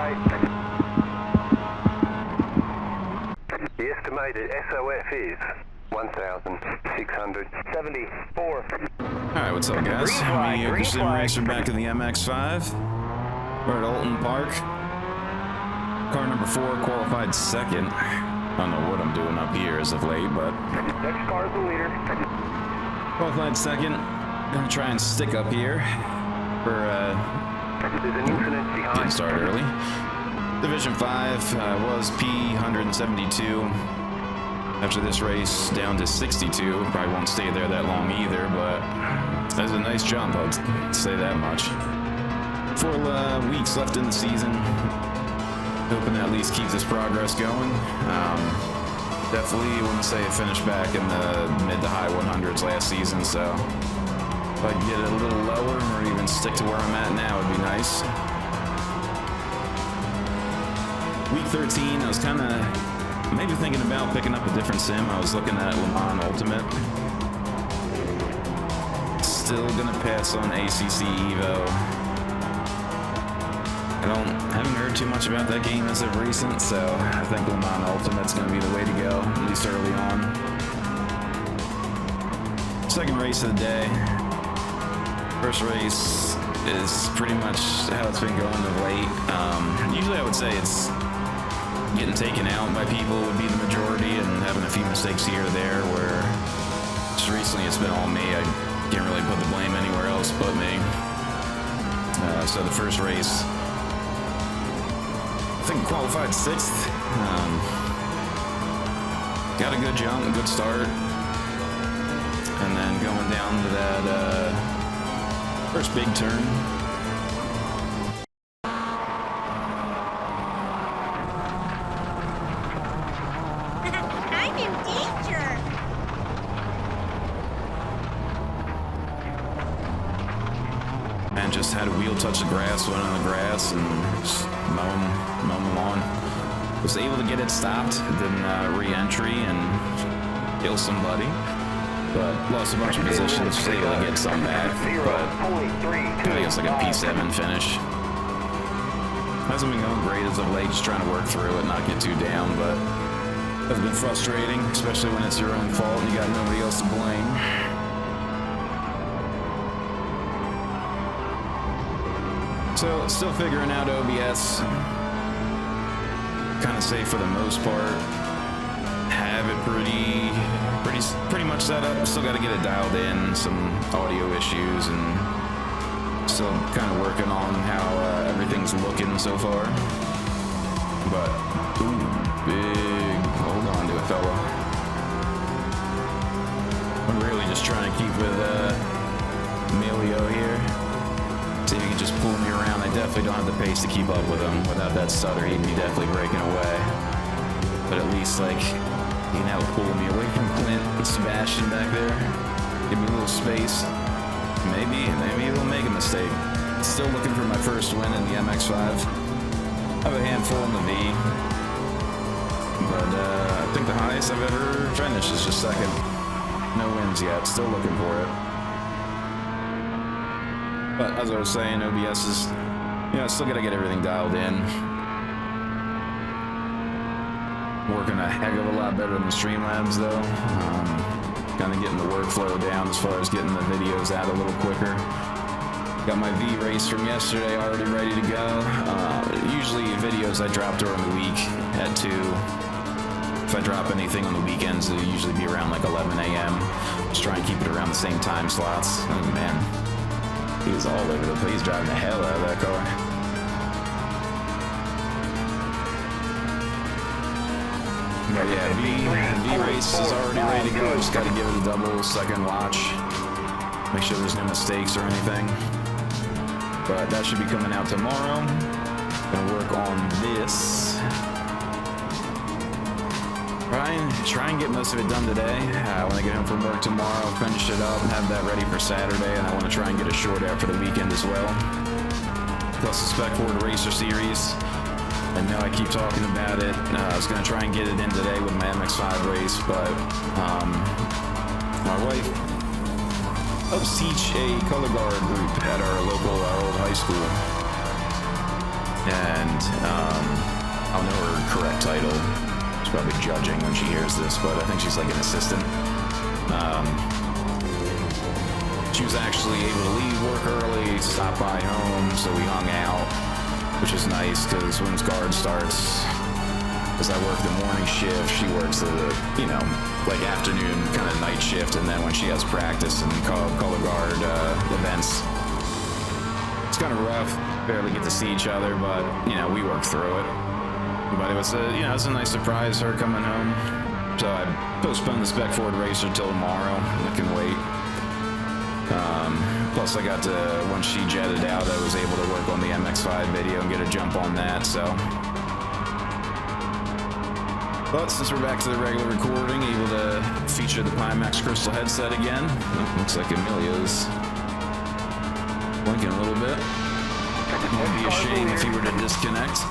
right. The estimated SOF is 1,674. Alright, what's up, guys? Me, your sim racer, back to the MX-5. We're at Oulton Park. Car number 4 qualified second. I don't know what I'm doing up here as of late, but... Next car is the leader. Qualified second. Gonna try and stick up here for, There's an incident behind. Didn't start early. Division 5 was P172. After this race, down to 62. Probably won't stay there that long either, but that's a nice jump, I'd say that much. 4 weeks left in the season. Hoping that at least keeps this progress going. Definitely wouldn't say it finished back in the mid to high 100s last season, so if I can get it a little lower or even stick to where I'm at now would be nice. Week 13, I was kind of maybe thinking about picking up a different sim. I was looking at Le Mans Ultimate. Still gonna pass on ACC Evo. Haven't heard too much about that game as of recent, so I think Le Mans Ultimate's gonna be the way to go, at least early on. Second race of the day. First race is pretty much how it's been going of late. Usually I would say it's getting taken out by people would be the majority, and having a few mistakes here or there, where just recently it's been all me. I can't really put the blame anywhere else but me. So the first race, I think qualified 6th. Got a good jump, a good start, and then going down to that first big turn. I'm in danger. And just had a wheel touch the grass, went on the grass, and just mowing along. Was able to get it stopped, then re-entry and kill somebody, but lost a bunch of positions, was able to get some back, but I guess like a P7 finish. Hasn't been going great as of late, just trying to work through it, not get too down, but has been frustrating, especially when it's your own fault and you got nobody else to blame. So, still figuring out OBS. Kind of safe for the most part. Have it pretty much set up. Still got to get it dialed in. Some audio issues, and still kind of working on how everything's looking so far. But ooh, big hold on to it, fella. I'm really just trying to keep with Emilio here. See if he can just pull me around. I definitely don't have the pace to keep up with him. Without that stutter, he'd be definitely breaking away. But at least, like, he can now pull me away from Clint and Sebastian back there. Give me a little space. Maybe he'll make a mistake. Still looking for my first win in the MX-5. I have a handful in the V. But I think the highest I've ever finished is just second. No wins yet. Still looking for it. But as I was saying, OBS is, still gotta get everything dialed in. Working a heck of a lot better than the Streamlabs though. Kind of getting the workflow down as far as getting the videos out a little quicker. Got my V race from yesterday already ready to go. Usually videos I drop during the week at 2. If I drop anything on the weekends, it'll usually be around like 11 a.m. Just try and keep it around the same time slots. Oh man. He was all over the place. He's driving the hell out of that car. But yeah, V race is already ready to go. Just got to give it a double second watch. Make sure there's no mistakes or anything. But that should be coming out tomorrow. Gonna work on this. Try and get most of it done today. When I get home from work tomorrow, I'll finish it up and have that ready for Saturday, and I want to try and get a short out for the weekend as well. Plus the Spec Ford Racer Series. I know I keep talking about it. I was going to try and get it in today with my MX-5 race, but my wife helps teach a color guard group at our old high school. and I don't know her correct title. She's probably judging when she hears this, but I think she's like an assistant. She was actually able to leave work early, stop by home, so we hung out, which is nice because when guard starts, because I work the morning shift, she works the, you know, like afternoon kind of night shift, and then when she has practice and color guard events, it's kind of rough, barely get to see each other, but, you know, we work through it. But it was a, you know, it's a nice surprise, her coming home. So I postponed the Spec Ford Racer till tomorrow. I can wait. Plus I got to, once she jetted out, I was able to work on the MX-5 video and get a jump on that, so. But since we're back to the regular recording, able to feature the Pimax Crystal headset again. Looks like Emilio's blinking a little bit. It would be a shame if he were to disconnect.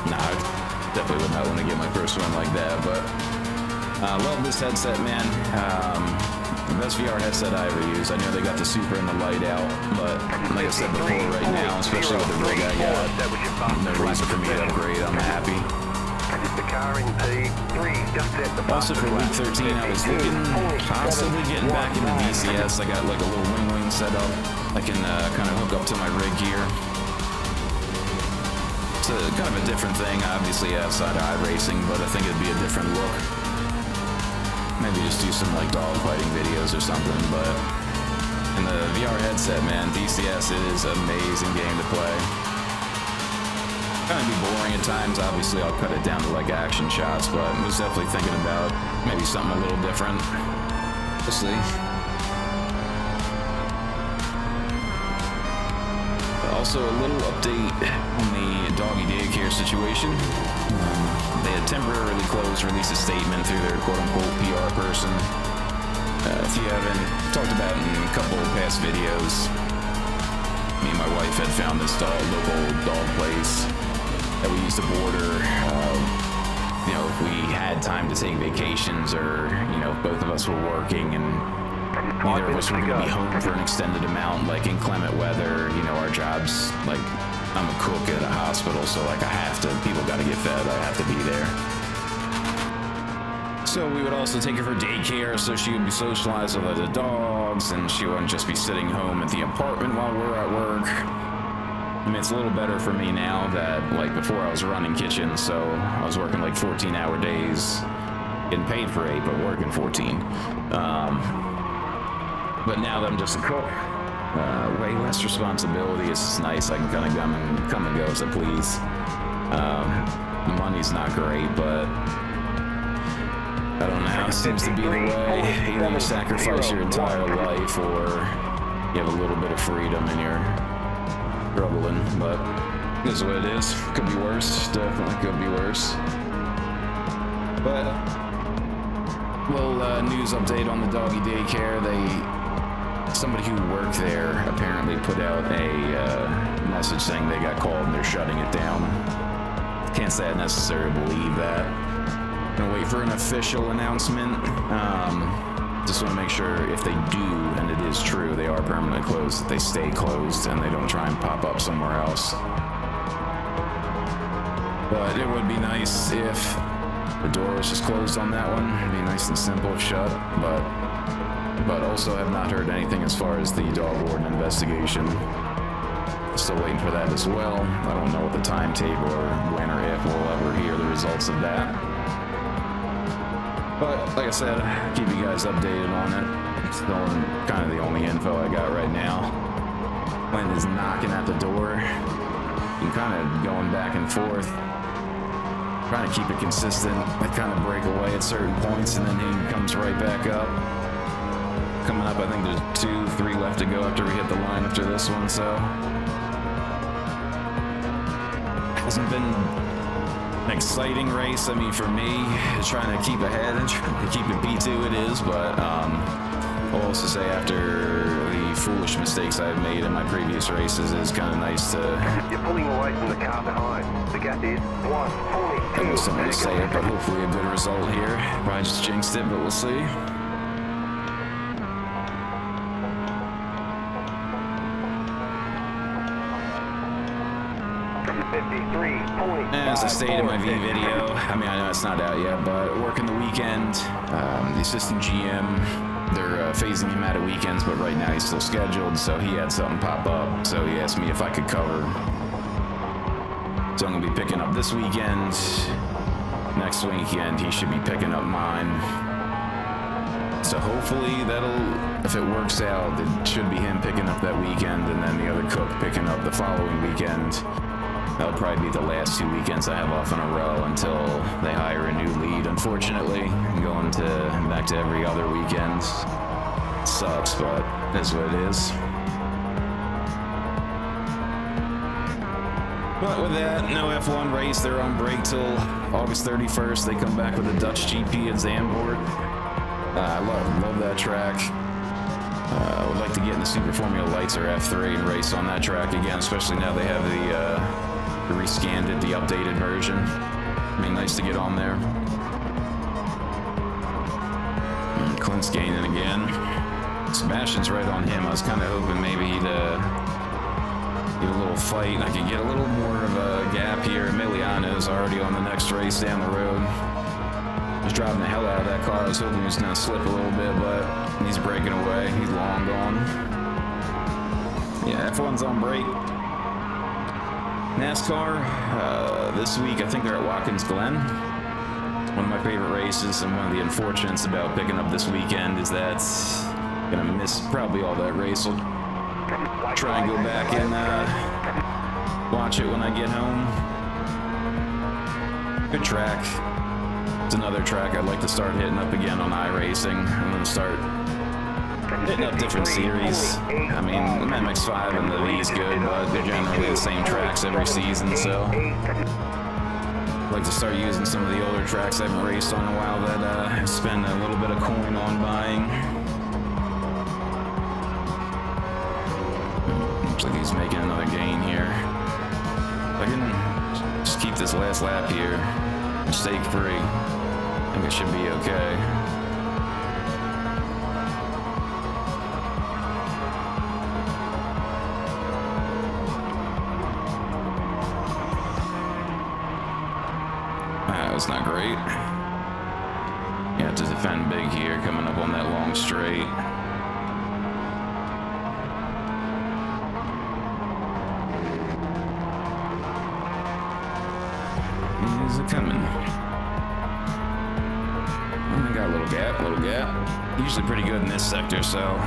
Nah, I definitely would not want to get my first one like that, but I love this headset, man. The best VR headset I ever used. I know they got the Super and the Light out, but like I said before, right now, especially with the rig I got, no reason for me to upgrade. I'm happy. Also for week 13, I was looking, possibly getting back into DCS. I got like a little wing set up. I can kind of hook up to my rig here. It's a kind of a different thing, obviously outside of iRacing, but I think it'd be a different look. Maybe just do some like dogfighting videos or something, but in the VR headset, man, DCS is an amazing game to play. Kind of be boring at times, obviously I'll cut it down to like action shots, but I was definitely thinking about maybe something a little different. We'll see. Also, a little update on the doggy daycare situation. They had temporarily closed, released a statement through their quote-unquote PR person. If you haven't talked about in a couple of past videos, me and my wife had found this local dog place that we used to border. You know, if we had time to take vacations, or you know, if both of us were working and neither of us were going to be home for an extended amount, like inclement weather, you know, our jobs, like I'm a cook at a hospital, so like people got to get fed, I have to be there. So we would also take her for daycare, so she would be socialized with other dogs, and she wouldn't just be sitting home at the apartment while we're at work. I mean, it's a little better for me now that, like, before I was running kitchens, so I was working like 14-hour days, getting paid for 8, but working 14. But now that I'm just a cook, way less responsibility. It's just nice. I can kind of come and go as I please. The money's not great, but I don't know. It seems to be the way. Either you sacrifice your entire life, or you have a little bit of freedom and you're struggling. But this is what it is. Could be worse. Definitely could be worse. But little news update on the doggy daycare. Somebody who worked there apparently put out a message saying they got called and they're shutting it down. Can't say I necessarily believe that. Gonna wait for an official announcement. Just want to make sure if they do, and it is true, they are permanently closed, that they stay closed and they don't try and pop up somewhere else. But it would be nice if the door was just closed on that one. It'd be nice and simple, shut, but also have not heard anything as far as the dog warden investigation. Still waiting for that as well. I don't know what the timetable or when or if we'll ever hear the results of that. But like I said, I'll keep you guys updated on it. It's still kind of the only info I got right now. When is knocking at the door, and kind of going back and forth, trying to keep it consistent. I kind of break away at certain points and then he comes right back up. Coming up, I think there's 2, 3 left to go after we hit the line after this one, so hasn't been an exciting race. I mean, for me, trying to keep ahead and trying to keep it P2 it is, but I'll also say after the foolish mistakes I've made in my previous races, it's kind of nice to... You're pulling away from the car behind. The gap is 1:42. I was something to say it, but hopefully a good result here. Probably just jinxed it, but we'll see. As I stated in my V video, I mean, I know it's not out yet, but working the weekend, the assistant GM, they're phasing him out of weekends, but right now he's still scheduled, so he had something pop up, so he asked me if I could cover. So I'm going to be picking up this weekend. Next weekend, he should be picking up mine. So hopefully if it works out, it should be him picking up that weekend, and then the other cook picking up the following weekend. That'll probably be the last 2 weekends I have off in a row until they hire a new lead, unfortunately. I'm going back to every other weekend. Sucks, but that's what it is. But with that, no F1 race. They're on break till August 31st. They come back with a Dutch GP at Zandvoort. I love that track. I would like to get in the Super Formula Lights or F3 and race on that track again, especially now they have the rescanned it, the updated version. I mean, nice to get on there. And Clint's gaining again. Sebastian's right on him. I was kind of hoping maybe he'd get a little fight and I could get a little more of a gap here. Emiliano's already on the next race down the road. He's driving the hell out of that car. I was hoping he was going to slip a little bit, but he's breaking away. He's long gone. Yeah, F1's on break. NASCAR, this week I think they're at Watkins Glen. One of my favorite races, and one of the unfortunates about picking up this weekend is that I'm going to miss probably all that race. I'll try and go back and watch it when I get home. Good track. It's another track I'd like to start hitting up again on iRacing. I'm going to start hitting up different series. I mean, MX5 and the V is good, but they're generally the same tracks every season, so I'd like to start using some of the older tracks I haven't raced on in a while that I spend a little bit of coin on buying. Looks like he's making another gain here. If I can just keep this last lap here, mistake free, I think it should be okay. That's not great. You have to defend big here, coming up on that long straight. Is it coming? I got a little gap. Usually pretty good in this sector, so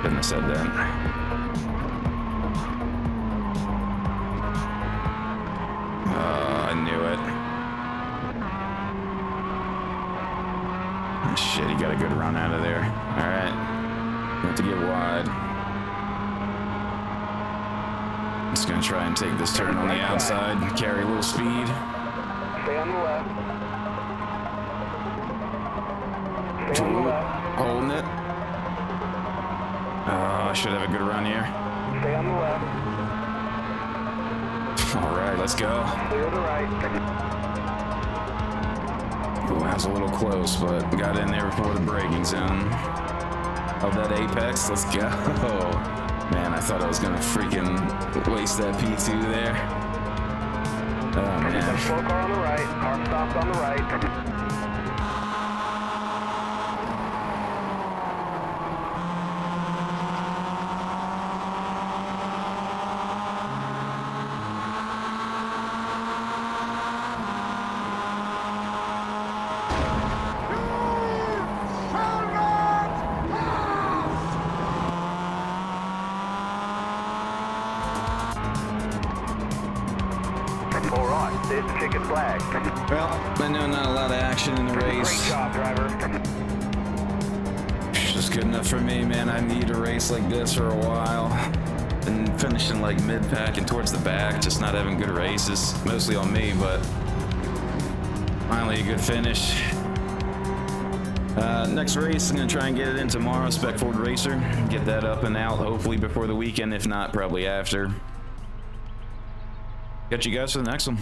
couldn't have said that. I knew it. Shit, he got a good run out of there. All right, have to get wide. Just gonna try and take this turn on the outside and carry a little speed. Stay on the left. Stay on the left. Holding it. I should have a good run here. Stay on the left. All right, let's go. Clear the right. Ooh, that was a little close, but got in there before the braking zone of that apex. Let's go. Man, I thought I was gonna freaking waste that P2 there. Oh man. Slow car on the right. Car stops on the right. There's the checkered flag. Well, I know not a lot of action in the race. Great job, driver. Just good enough for me, man. I need a race like this for a while. Been finishing like mid-pack and towards the back, just not having good races. Mostly on me, but finally a good finish. Next race, I'm going to try and get it in tomorrow, Spec Ford Racer. Get that up and out, hopefully before the weekend. If not, probably after. Catch you guys for the next one.